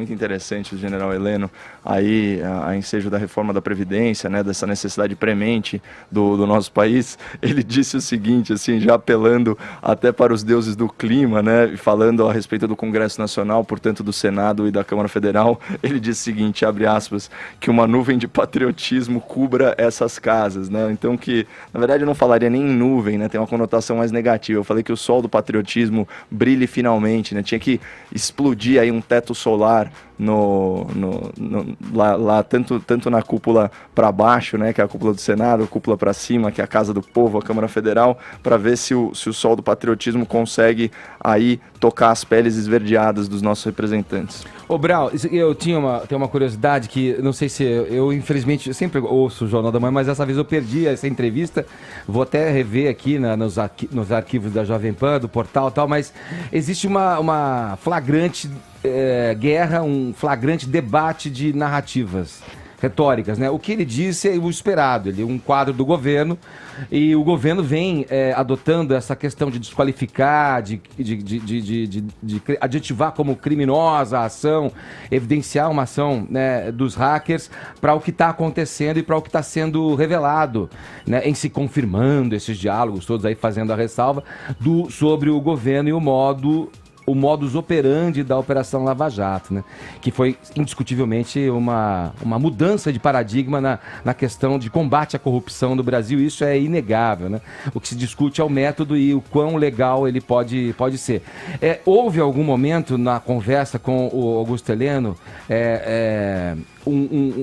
muito interessante do general Heleno, aí a ensejo da reforma da Previdência, né, dessa necessidade premente do nosso país. Ele disse o seguinte, assim, já apelando até para os deuses do clima, né, falando a respeito do Congresso Nacional, portanto do Senado e da Câmara Federal. Ele disse o seguinte, abre aspas, que uma nuvem de patriotismo cubra essas casas, né, então que, na verdade, eu não falaria nem em nuvem, né, tem uma conotação mais negativa. Eu falei que o sol do patriotismo brilhe finalmente, né, tinha que explodir aí um teto solar lá tanto na cúpula para baixo, né, que é a cúpula do Senado, a cúpula para cima, que é a Casa do Povo, a Câmara Federal, para ver se o sol do patriotismo consegue aí tocar as peles esverdeadas dos nossos representantes. Ô Brau, eu tenho uma curiosidade que, não sei se eu infelizmente, eu sempre ouço o Jornal da Manhã, mas dessa vez eu perdi essa entrevista, vou até rever aqui nos arquivos da Jovem Pan, do portal e tal, mas existe uma flagrante guerra, um flagrante debate de narrativas retóricas, né? O que ele disse é o esperado, ele é um quadro do governo e o governo vem adotando essa questão de desqualificar, de adjetivar como criminosa a ação, evidenciar uma ação, né, dos hackers para o que está acontecendo e para o que está sendo revelado, né, em se confirmando esses diálogos todos aí, fazendo a ressalva sobre o governo e o modus operandi da Operação Lava Jato, né? Que foi indiscutivelmente uma mudança de paradigma na questão de combate à corrupção no Brasil. Isso é inegável, né? O que se discute é o método e o quão legal ele pode ser. Houve algum momento na conversa com o Augusto Heleno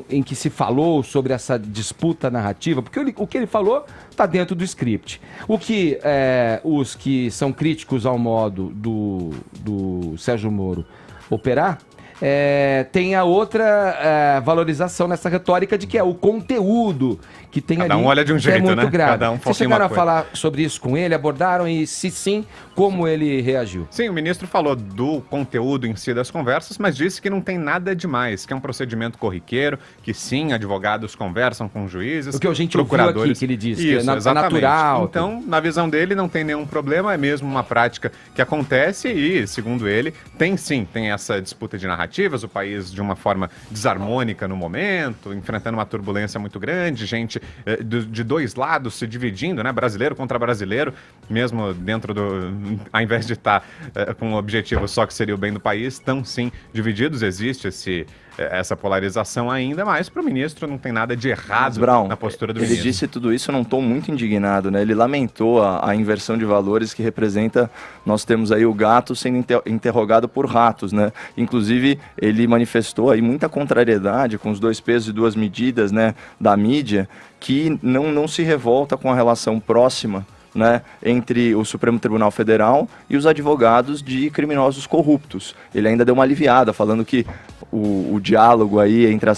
em que se falou sobre essa disputa narrativa? Porque o que ele falou está dentro do script. O que os que são críticos ao modo do Sérgio Moro operar, tem a outra valorização nessa retórica de que é o conteúdo que tem Cada ali, um olha de um jeito, é muito né? grave. Cada um foca Vocês em uma chegaram a coisa. falar sobre isso com ele, abordaram e, se sim, como ele reagiu? Sim, o ministro falou do conteúdo em si das conversas, mas disse que não tem nada demais, que é um procedimento corriqueiro, que sim, advogados conversam com juízes, O que a gente procuradores. ouviu aqui, que ele disse, Isso, que é exatamente. natural. Então, na visão dele, não tem nenhum problema, é mesmo uma prática que acontece e, segundo ele, tem essa disputa de narrativas, o país de uma forma desarmônica no momento, enfrentando uma turbulência muito grande, gente de dois lados se dividindo, né? Brasileiro contra brasileiro, mesmo dentro ao invés de estar com um objetivo só que seria o bem do país, estão sim divididos, existe essa polarização ainda, mas para o ministro não tem nada de errado Brown, na postura do ele ministro. disse tudo isso num tom muito indignado, né? Ele lamentou a inversão de valores que representa, nós temos aí o gato sendo interrogado por ratos, né? Inclusive, ele manifestou aí muita contrariedade com os 2 pesos e 2 medidas, né, da mídia, que não se revolta com a relação próxima, né, entre o Supremo Tribunal Federal e os advogados de criminosos corruptos. Ele ainda deu uma aliviada, falando que o diálogo aí entre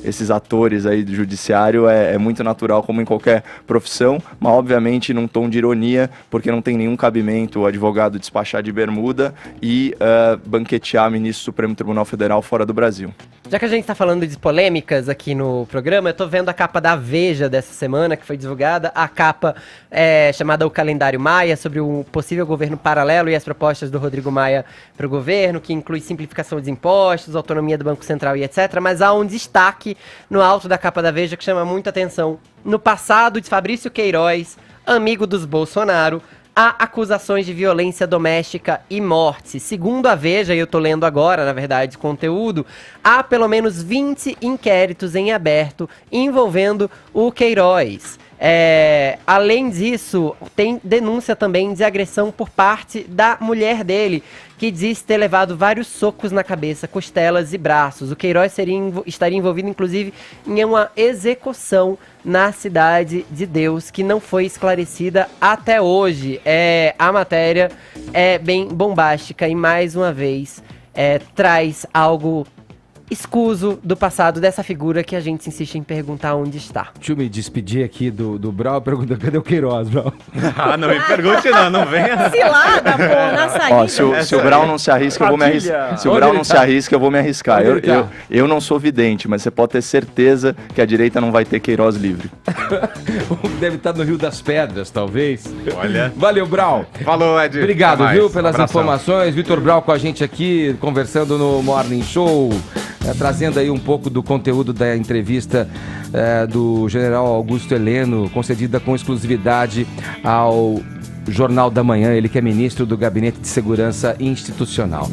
esses atores aí do judiciário é muito natural, como em qualquer profissão, mas obviamente num tom de ironia, porque não tem nenhum cabimento o advogado despachar de bermuda e banquetear ministro do Supremo Tribunal Federal fora do Brasil. Já que a gente tá falando de polêmicas aqui no programa, eu tô vendo a capa da Veja dessa semana, que foi divulgada, a capa chamada O Calendário Maia, sobre o possível governo paralelo e as propostas do Rodrigo Maia para o governo, que inclui simplificação dos impostos, autonomia do Banco Central e etc. Mas há um destaque no alto da capa da Veja que chama muita atenção. No passado de Fabrício Queiroz, amigo dos Bolsonaro, há acusações de violência doméstica e morte. Segundo a Veja, e eu tô lendo agora, na verdade, conteúdo, há pelo menos 20 inquéritos em aberto envolvendo o Queiroz. Além disso, tem denúncia também de agressão por parte da mulher dele, que diz ter levado vários socos na cabeça, costelas e braços. O Queiroz estaria envolvido, inclusive, em uma execução na Cidade de Deus, que não foi esclarecida até hoje. A matéria é bem bombástica e, mais uma vez, traz algo escuso do passado dessa figura que a gente insiste em perguntar onde está. Deixa eu me despedir aqui do Brau, pergunta, cadê o Queiroz, Brau? Ah, não me pergunte não venha. Cilada, pô, na saída. Ó, se o Brown não se arrisca, eu vou me arriscar. Se o Brown não se arrisca, eu vou me arriscar. Onde ele tá? Eu não sou vidente, mas você pode ter certeza que a direita não vai ter Queiroz livre. Deve estar no Rio das Pedras, talvez. Olha. Valeu, Brau. Falou, Ed. Obrigado, Até mais. viu, pelas Abração. informações. Vitor Brau com a gente aqui, conversando no Morning Show, trazendo aí um pouco do conteúdo da entrevista do general Augusto Heleno, concedida com exclusividade ao Jornal da Manhã, ele que é ministro do Gabinete de Segurança Institucional.